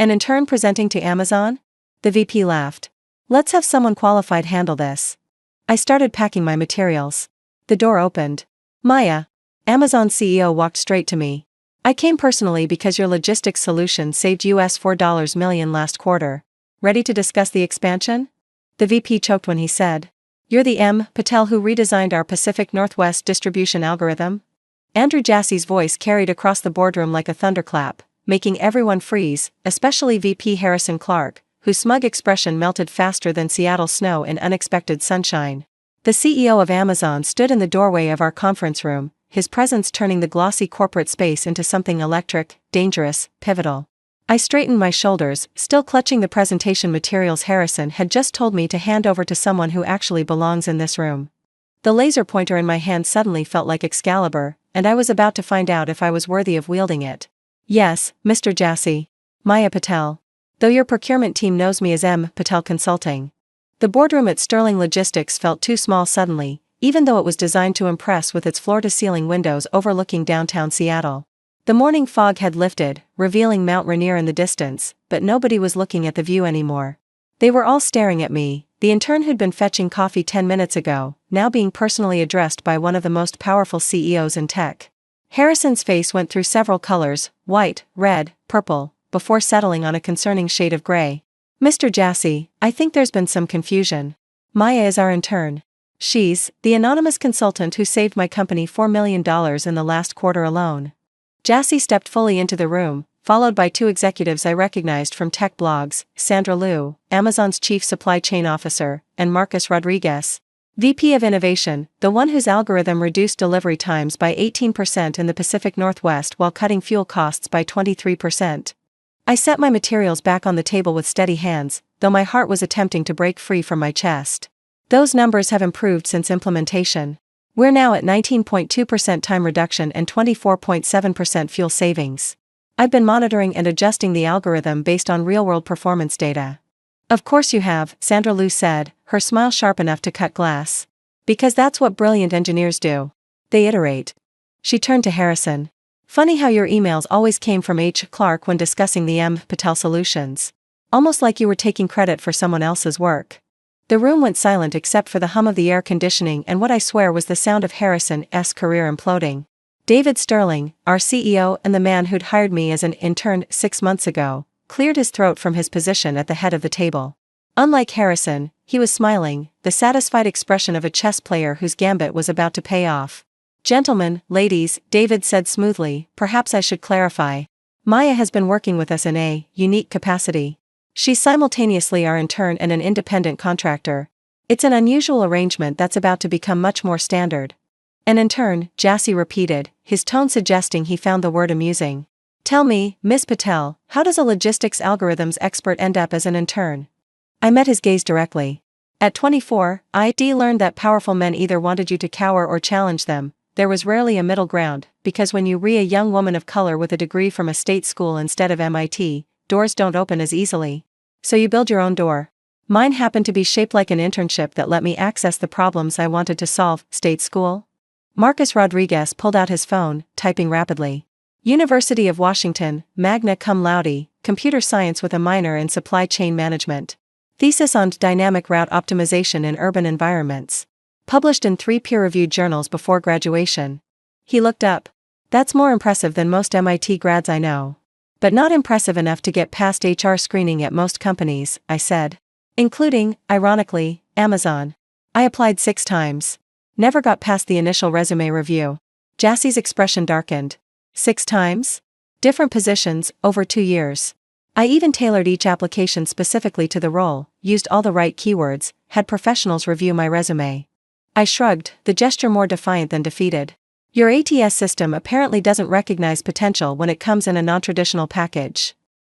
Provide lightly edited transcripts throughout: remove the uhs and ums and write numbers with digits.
An intern presenting to Amazon? The VP laughed. Let's have someone qualified handle this. I started packing my materials. The door opened. Maya, Amazon's CEO, walked straight to me. I came personally because your logistics solution saved US $4 million last quarter. Ready to discuss the expansion? The VP choked when he said, You're the M. Patel who redesigned our Pacific Northwest distribution algorithm? Andrew Jassi's voice carried across the boardroom like a thunderclap, making everyone freeze, especially VP Harrison Clark, whose smug expression melted faster than Seattle snow in unexpected sunshine. The CEO of Amazon stood in the doorway of our conference room, his presence turning the glossy corporate space into something electric, dangerous, pivotal. I straightened my shoulders, still clutching the presentation materials Harrison had just told me to hand over to someone who actually belongs in this room. The laser pointer in my hand suddenly felt like Excalibur, and I was about to find out if I was worthy of wielding it. Yes, Mr. Jassi. Maya Patel. Though your procurement team knows me as M. Patel Consulting. The boardroom at Sterling Logistics felt too small suddenly, even though it was designed to impress with its floor-to-ceiling windows overlooking downtown Seattle. The morning fog had lifted, revealing Mount Rainier in the distance, but nobody was looking at the view anymore. They were all staring at me, the intern who'd been fetching coffee 10 minutes ago, now being personally addressed by one of the most powerful CEOs in tech. Harrison's face went through several colors, white, red, purple, before settling on a concerning shade of gray. Mr. Jassi, I think there's been some confusion. Maya is our intern. She's the anonymous consultant who saved my company $4 million in the last quarter alone. Jassi stepped fully into the room, followed by two executives I recognized from tech blogs, Sandra Liu, Amazon's chief supply chain officer, and Marcus Rodriguez, VP of Innovation, the one whose algorithm reduced delivery times by 18% in the Pacific Northwest while cutting fuel costs by 23%. I set my materials back on the table with steady hands, though my heart was attempting to break free from my chest. Those numbers have improved since implementation. We're now at 19.2% time reduction and 24.7% fuel savings. I've been monitoring and adjusting the algorithm based on real-world performance data. Of course you have, Sandra Liu said, her smile sharp enough to cut glass. Because that's what brilliant engineers do. They iterate. She turned to Harrison. Funny how your emails always came from H. Clark when discussing the M. Patel solutions. Almost like you were taking credit for someone else's work. The room went silent except for the hum of the air conditioning and what I swear was the sound of Harrison's career imploding. David Sterling, our CEO and the man who'd hired me as an intern 6 months ago, cleared his throat from his position at the head of the table. Unlike Harrison, he was smiling, the satisfied expression of a chess player whose gambit was about to pay off. Gentlemen, ladies, David said smoothly, perhaps I should clarify. Maya has been working with us in a unique capacity. She's simultaneously our intern and an independent contractor. It's an unusual arrangement that's about to become much more standard. An intern, Jassi repeated, his tone suggesting he found the word amusing. Tell me, Miss Patel, how does a logistics algorithms expert end up as an intern? I met his gaze directly. At 24, I learned that powerful men either wanted you to cower or challenge them. There was rarely a middle ground, because when you re a young woman of color with a degree from a state school instead of MIT, doors don't open as easily. So you build your own door. Mine happened to be shaped like an internship that let me access the problems I wanted to solve. State school? Marcus Rodriguez pulled out his phone, typing rapidly. University of Washington, magna cum laude, computer science with a minor in supply chain management. Thesis on dynamic route optimization in urban environments. Published in 3 peer-reviewed journals before graduation. He looked up. That's more impressive than most MIT grads I know. But not impressive enough to get past HR screening at most companies, I said. Including, ironically, Amazon. I applied 6 times. Never got past the initial resume review. Jassi's expression darkened. 6 times? Different positions, over 2 years. I even tailored each application specifically to the role, used all the right keywords, had professionals review my resume. I shrugged, the gesture more defiant than defeated. Your ATS system apparently doesn't recognize potential when it comes in a non-traditional package.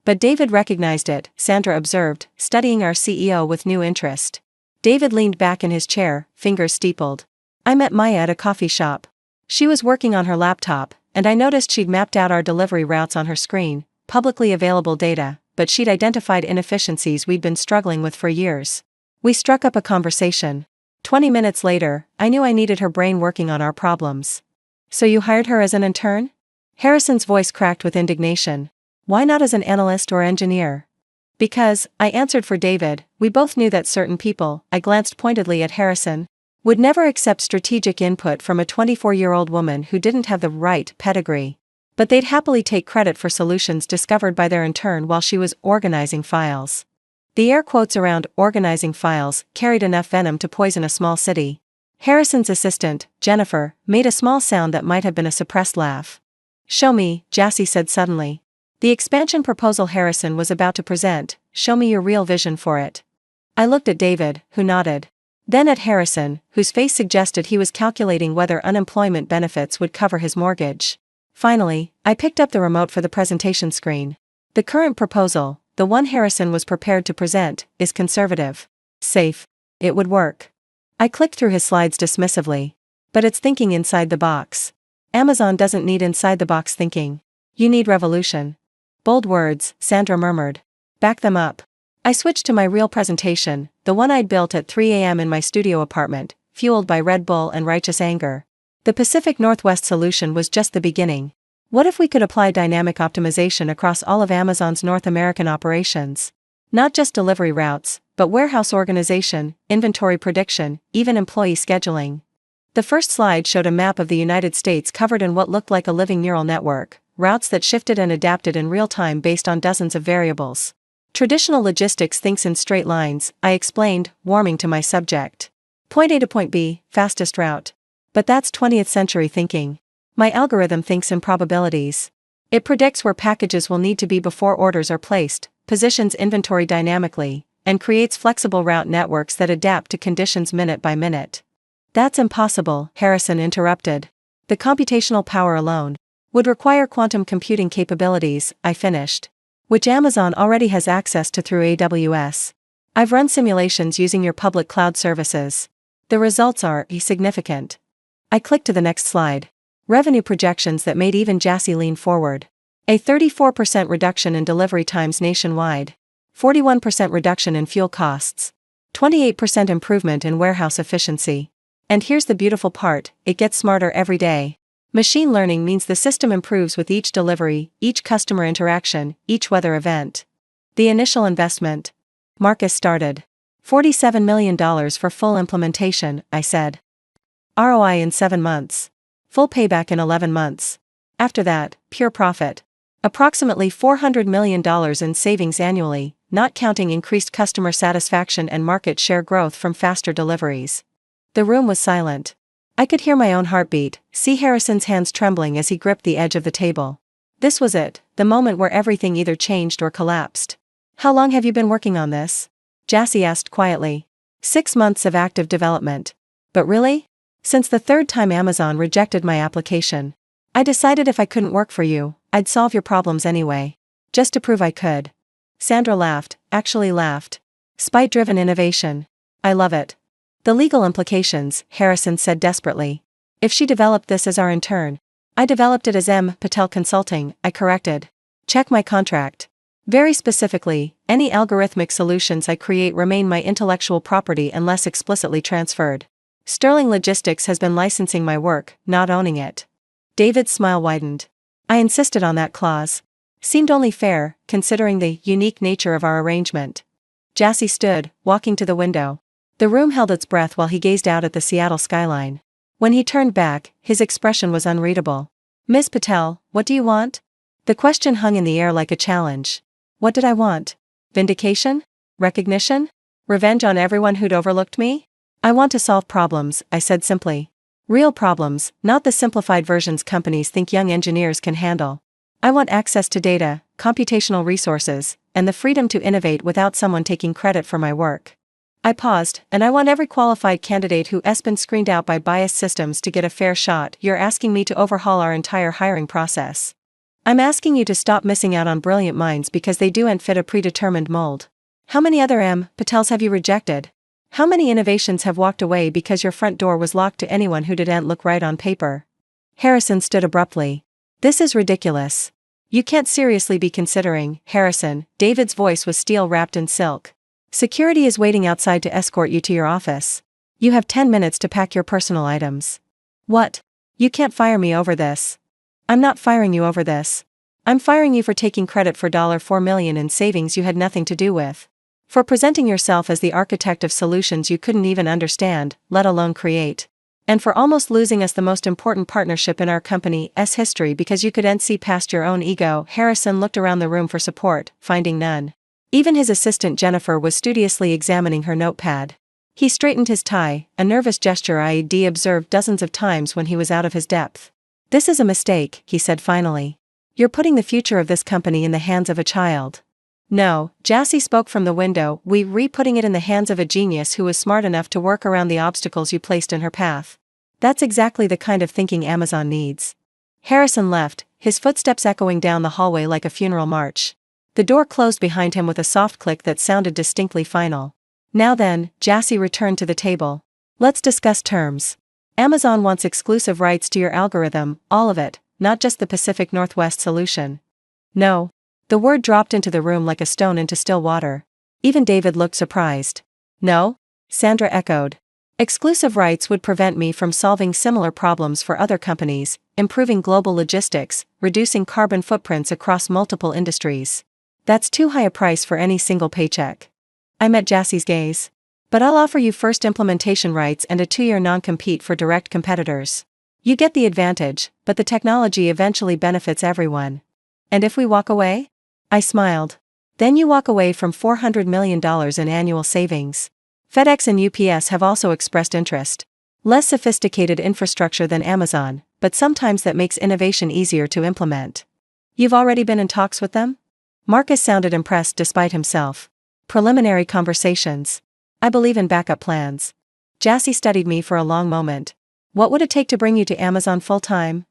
But David recognized it, Sandra observed, studying our CEO with new interest. David leaned back in his chair, fingers steepled. I met Maya at a coffee shop. She was working on her laptop, and I noticed she'd mapped out our delivery routes on her screen, publicly available data, but she'd identified inefficiencies we'd been struggling with for years. We struck up a conversation. 20 minutes later, I knew I needed her brain working on our problems. So you hired her as an intern? Harrison's voice cracked with indignation. Why not as an analyst or engineer? Because, I answered for David, we both knew that certain people, I glanced pointedly at Harrison, would never accept strategic input from a 24-year-old woman who didn't have the right pedigree. But they'd happily take credit for solutions discovered by their intern while she was organizing files. The air quotes around organizing files carried enough venom to poison a small city. Harrison's assistant, Jennifer, made a small sound that might have been a suppressed laugh. Show me, Jassy said suddenly. The expansion proposal Harrison was about to present, show me your real vision for it. I looked at David, who nodded. Then at Harrison, whose face suggested he was calculating whether unemployment benefits would cover his mortgage. Finally, I picked up the remote for the presentation screen. The current proposal, the one Harrison was prepared to present, is conservative. Safe. It would work. I clicked through his slides dismissively. But it's thinking inside the box. Amazon doesn't need inside-the-box thinking. You need revolution. Bold words, Sandra murmured. Back them up. I switched to my real presentation, the one I'd built at 3 a.m. in my studio apartment, fueled by Red Bull and righteous anger. The Pacific Northwest solution was just the beginning. What if we could apply dynamic optimization across all of Amazon's North American operations? Not just delivery routes, but warehouse organization, inventory prediction, even employee scheduling. The first slide showed a map of the United States covered in what looked like a living neural network, routes that shifted and adapted in real time based on dozens of variables. Traditional logistics thinks in straight lines, I explained, warming to my subject. Point A to point B, fastest route. But that's 20th century thinking. My algorithm thinks in probabilities. It predicts where packages will need to be before orders are placed, positions inventory dynamically, and creates flexible route networks that adapt to conditions minute by minute. That's impossible, Harrison interrupted. The computational power alone would require quantum computing capabilities, I finished. Which Amazon already has access to through AWS. I've run simulations using your public cloud services. The results are significant. I clicked to the next slide. Revenue projections that made even Jassy lean forward. A 34% reduction in delivery times nationwide. 41% reduction in fuel costs. 28% improvement in warehouse efficiency. And here's the beautiful part, it gets smarter every day. Machine learning means the system improves with each delivery, each customer interaction, each weather event. The initial investment. Marcus started. $47 million for full implementation, I said. ROI in 7 months. Full payback in 11 months. After that, pure profit. Approximately $400 million in savings annually, not counting increased customer satisfaction and market share growth from faster deliveries. The room was silent. I could hear my own heartbeat, see Harrison's hands trembling as he gripped the edge of the table. This was it, the moment where everything either changed or collapsed. How long have you been working on this? Jassy asked quietly. 6 months of active development. But really? Since the third time Amazon rejected my application. I decided if I couldn't work for you, I'd solve your problems anyway. Just to prove I could. Sandra laughed, actually laughed. Spite-driven innovation. I love it. The legal implications, Harrison said desperately. If she developed this as our intern. I developed it as M. Patel Consulting, I corrected. Check my contract. Very specifically, any algorithmic solutions I create remain my intellectual property unless explicitly transferred. Sterling Logistics has been licensing my work, not owning it. David's smile widened. I insisted on that clause. Seemed only fair, considering the unique nature of our arrangement. Jassy stood, walking to the window. The room held its breath while he gazed out at the Seattle skyline. When he turned back, his expression was unreadable. Miss Patel, what do you want? The question hung in the air like a challenge. What did I want? Vindication? Recognition? Revenge on everyone who'd overlooked me? I want to solve problems, I said simply. Real problems, not the simplified versions companies think young engineers can handle. I want access to data, computational resources, and the freedom to innovate without someone taking credit for my work. I paused, and I want every qualified candidate who has been screened out by biased systems to get a fair shot. You're asking me to overhaul our entire hiring process. I'm asking you to stop missing out on brilliant minds because they don't fit a predetermined mold. How many other M. Patels have you rejected? How many innovations have walked away because your front door was locked to anyone who didn't look right on paper? Harrison stood abruptly. This is ridiculous. You can't seriously be considering, Harrison. David's voice was steel wrapped in silk. Security is waiting outside to escort you to your office. You have 10 minutes to pack your personal items. What? You can't fire me over this. I'm not firing you over this. I'm firing you for taking credit for $4 million in savings you had nothing to do with. For presenting yourself as the architect of solutions you couldn't even understand, let alone create. And for almost losing us the most important partnership in our company's history because you couldn't see past your own ego. Harrison looked around the room for support, finding none. Even his assistant Jennifer was studiously examining her notepad. He straightened his tie, a nervous gesture I'd observed dozens of times when he was out of his depth. This is a mistake, he said finally. You're putting the future of this company in the hands of a child. No, Jassy spoke from the window, we're putting it in the hands of a genius who was smart enough to work around the obstacles you placed in her path. That's exactly the kind of thinking Amazon needs. Harrison left, his footsteps echoing down the hallway like a funeral march. The door closed behind him with a soft click that sounded distinctly final. Now then, Jassy returned to the table. Let's discuss terms. Amazon wants exclusive rights to your algorithm, all of it, not just the Pacific Northwest solution. No. The word dropped into the room like a stone into still water. Even David looked surprised. No? Sandra echoed. Exclusive rights would prevent me from solving similar problems for other companies, improving global logistics, reducing carbon footprints across multiple industries. That's too high a price for any single paycheck. I met Jassy's gaze. But I'll offer you first implementation rights and a 2-year non-compete for direct competitors. You get the advantage, but the technology eventually benefits everyone. And if we walk away? I smiled. Then you walk away from $400 million in annual savings. FedEx and UPS have also expressed interest. Less sophisticated infrastructure than Amazon, but sometimes that makes innovation easier to implement. You've already been in talks with them? Marcus sounded impressed despite himself. Preliminary conversations. I believe in backup plans. Jassy studied me for a long moment. What would it take to bring you to Amazon full-time?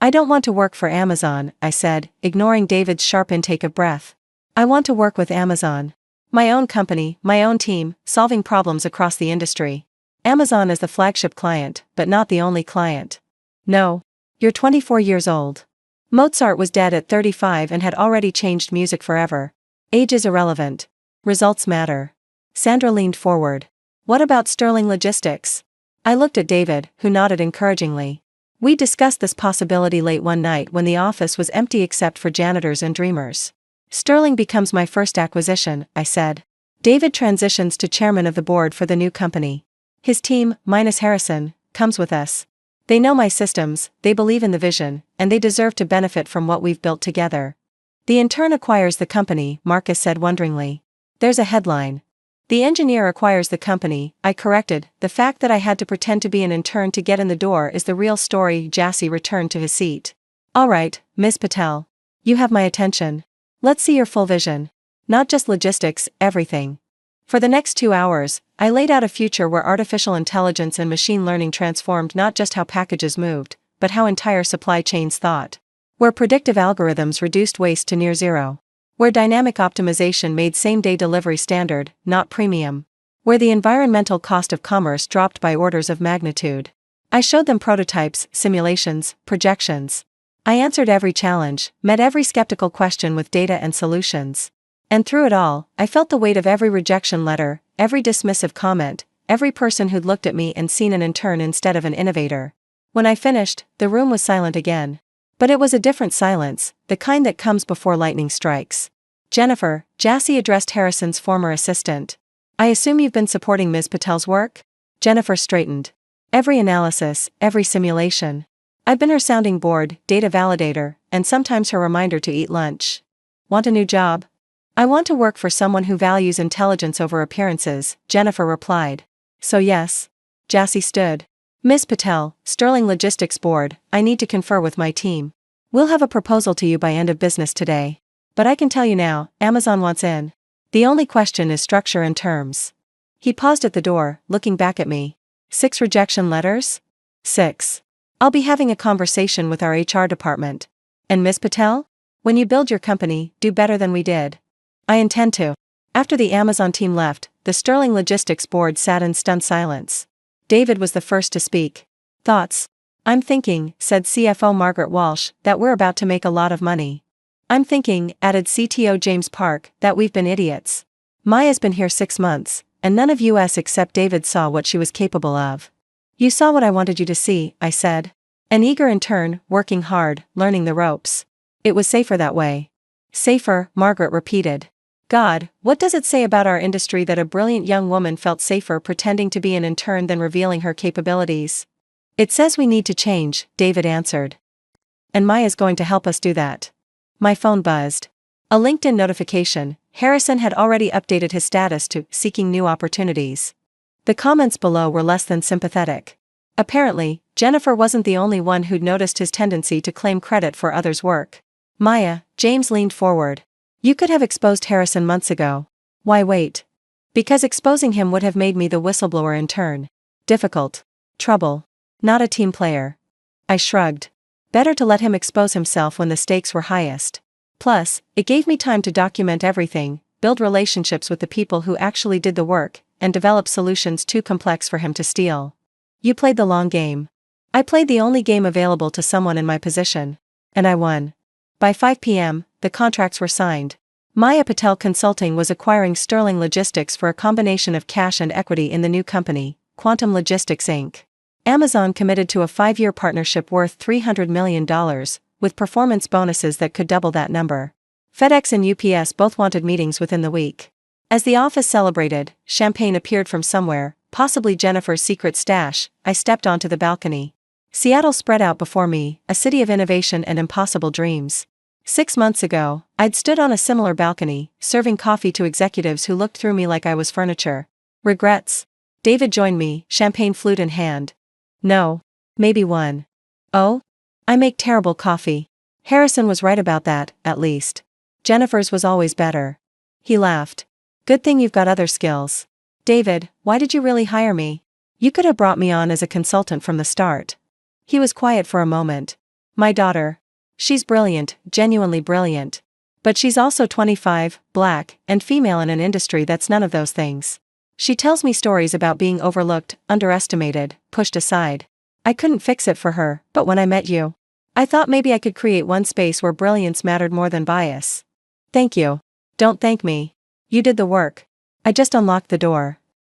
I don't want to work for Amazon, I said, ignoring David's sharp intake of breath. I want to work with Amazon. My own company, my own team, solving problems across the industry. Amazon is the flagship client, but not the only client. No. You're 24 years old. Mozart was dead at 35 and had already changed music forever. Age is irrelevant. Results matter. Sandra leaned forward. What about Sterling Logistics? I looked at David, who nodded encouragingly. We discussed this possibility late one night when the office was empty except for janitors and dreamers. Sterling becomes my first acquisition, I said. David transitions to chairman of the board for the new company. His team, minus Harrison, comes with us. They know my systems, they believe in the vision, and they deserve to benefit from what we've built together. The intern acquires the company, Marcus said wonderingly. There's a headline. The engineer acquires the company, I corrected. The fact that I had to pretend to be an intern to get in the door is the real story. Jassy returned to his seat. All right, Ms. Patel. You have my attention. Let's see your full vision. Not just logistics, everything. For the next 2 hours, I laid out a future where artificial intelligence and machine learning transformed not just how packages moved, but how entire supply chains thought. Where predictive algorithms reduced waste to near zero. Where dynamic optimization made same-day delivery standard, not premium. Where the environmental cost of commerce dropped by orders of magnitude. I showed them prototypes, simulations, projections. I answered every challenge, met every skeptical question with data and solutions. And through it all, I felt the weight of every rejection letter, every dismissive comment, every person who'd looked at me and seen an intern instead of an innovator. When I finished, the room was silent again. But it was a different silence, the kind that comes before lightning strikes. Jennifer, Jassy addressed Harrison's former assistant. I assume you've been supporting Ms. Patel's work? Jennifer straightened. Every analysis, every simulation. I've been her sounding board, data validator, and sometimes her reminder to eat lunch. Want a new job? I want to work for someone who values intelligence over appearances, Jennifer replied. So yes. Jassy stood. Ms. Patel, Sterling Logistics Board, I need to confer with my team. We'll have a proposal to you by end of business today. But I can tell you now, Amazon wants in. The only question is structure and terms. He paused at the door, looking back at me. 6 rejection letters? 6. I'll be having a conversation with our HR department. And Ms. Patel? When you build your company, do better than we did. I intend to. After the Amazon team left, the Sterling Logistics Board sat in stunned silence. David was the first to speak. Thoughts? I'm thinking, said CFO Margaret Walsh, that we're about to make a lot of money. I'm thinking, added CTO James Park, that we've been idiots. Maya's been here 6 months, and none of us except David saw what she was capable of. You saw what I wanted you to see, I said. An eager intern, working hard, learning the ropes. It was safer that way. Safer, Margaret repeated. God, what does it say about our industry that a brilliant young woman felt safer pretending to be an intern than revealing her capabilities? It says we need to change, David answered. And Maya's going to help us do that. My phone buzzed. A LinkedIn notification. Harrison had already updated his status to seeking new opportunities. The comments below were less than sympathetic. Apparently, Jennifer wasn't the only one who'd noticed his tendency to claim credit for others' work. Maya, James leaned forward. You could have exposed Harrison months ago. Why wait? Because exposing him would have made me the whistleblower in turn. Difficult. Trouble. Not a team player. I shrugged. Better to let him expose himself when the stakes were highest. Plus, it gave me time to document everything, build relationships with the people who actually did the work, and develop solutions too complex for him to steal. You played the long game. I played the only game available to someone in my position. And I won. By 5 p.m., the contracts were signed. Maya Patel Consulting was acquiring Sterling Logistics for a combination of cash and equity in the new company, Quantum Logistics Inc. Amazon committed to a 5-year partnership worth $300 million, with performance bonuses that could double that number. FedEx and UPS both wanted meetings within the week. As the office celebrated, champagne appeared from somewhere, possibly Jennifer's secret stash. I stepped onto the balcony. Seattle spread out before me, a city of innovation and impossible dreams. 6 months ago, I'd stood on a similar balcony, serving coffee to executives who looked through me like I was furniture. Regrets? David joined me, champagne flute in hand. No. Maybe one. Oh? I make terrible coffee. Harrison was right about that, at least. Jennifer's was always better. He laughed. Good thing you've got other skills. David, why did you really hire me? You could have brought me on as a consultant from the start. He was quiet for a moment. My daughter. She's brilliant, genuinely brilliant. But she's also 25, black, and female in an industry that's none of those things. She tells me stories about being overlooked, underestimated, pushed aside. I couldn't fix it for her, but when I met you, I thought maybe I could create one space where brilliance mattered more than bias. Thank you. Don't thank me. You did the work. I just unlocked the door.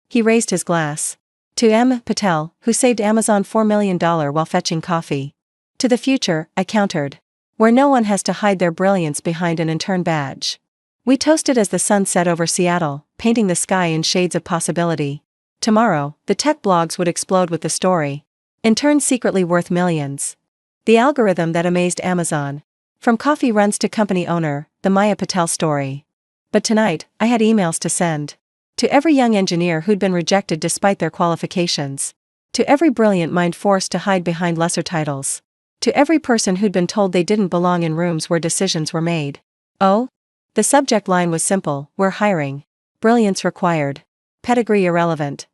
He raised his glass. To M. Patel, who saved Amazon $4 million while fetching coffee. To the future, I countered. Where no one has to hide their brilliance behind an intern badge. We toasted as the sun set over Seattle, painting the sky in shades of possibility. Tomorrow, the tech blogs would explode with the story. Interns secretly worth millions. The algorithm that amazed Amazon. From coffee runs to company owner, the Maya Patel story. But tonight, I had emails to send. To every young engineer who'd been rejected despite their qualifications. To every brilliant mind forced to hide behind lesser titles. To every person who'd been told they didn't belong in rooms where decisions were made. Oh? The subject line was simple, we're hiring. Brilliance required. Pedigree irrelevant.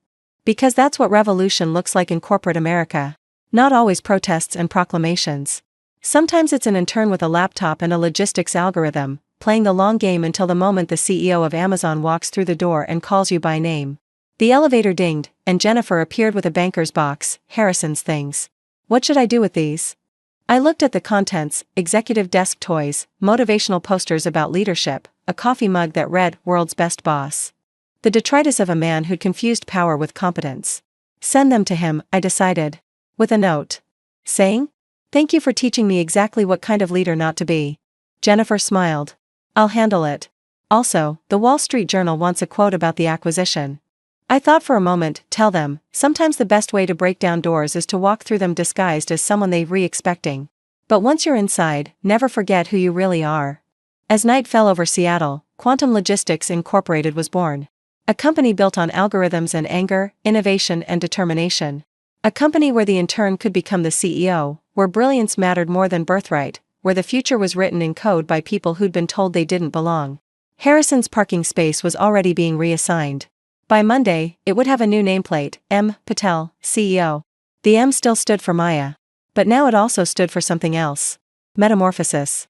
Because that's what revolution looks like in corporate America. Not always protests and proclamations. Sometimes it's an intern with a laptop and a logistics algorithm, playing the long game until the moment the CEO of Amazon walks through the door and calls you by name. The elevator dinged, and Jennifer appeared with a banker's box, Harrison's things. What should I do with these? I looked at the contents, executive desk toys, motivational posters about leadership, a coffee mug that read, World's Best Boss. The detritus of a man who'd confused power with competence. Send them to him, I decided. With a note. Saying? Thank you for teaching me exactly what kind of leader not to be. Jennifer smiled. I'll handle it. Also, the Wall Street Journal wants a quote about the acquisition. I thought for a moment, tell them, sometimes the best way to break down doors is to walk through them disguised as someone they're expecting. But once you're inside, never forget who you really are. As night fell over Seattle, Quantum Logistics Incorporated was born. A company built on algorithms and anger, innovation and determination. A company where the intern could become the CEO, where brilliance mattered more than birthright, where the future was written in code by people who'd been told they didn't belong. Harrison's parking space was already being reassigned. By Monday, it would have a new nameplate, M. Patel, CEO. The M still stood for Maya. But now it also stood for something else. Metamorphosis.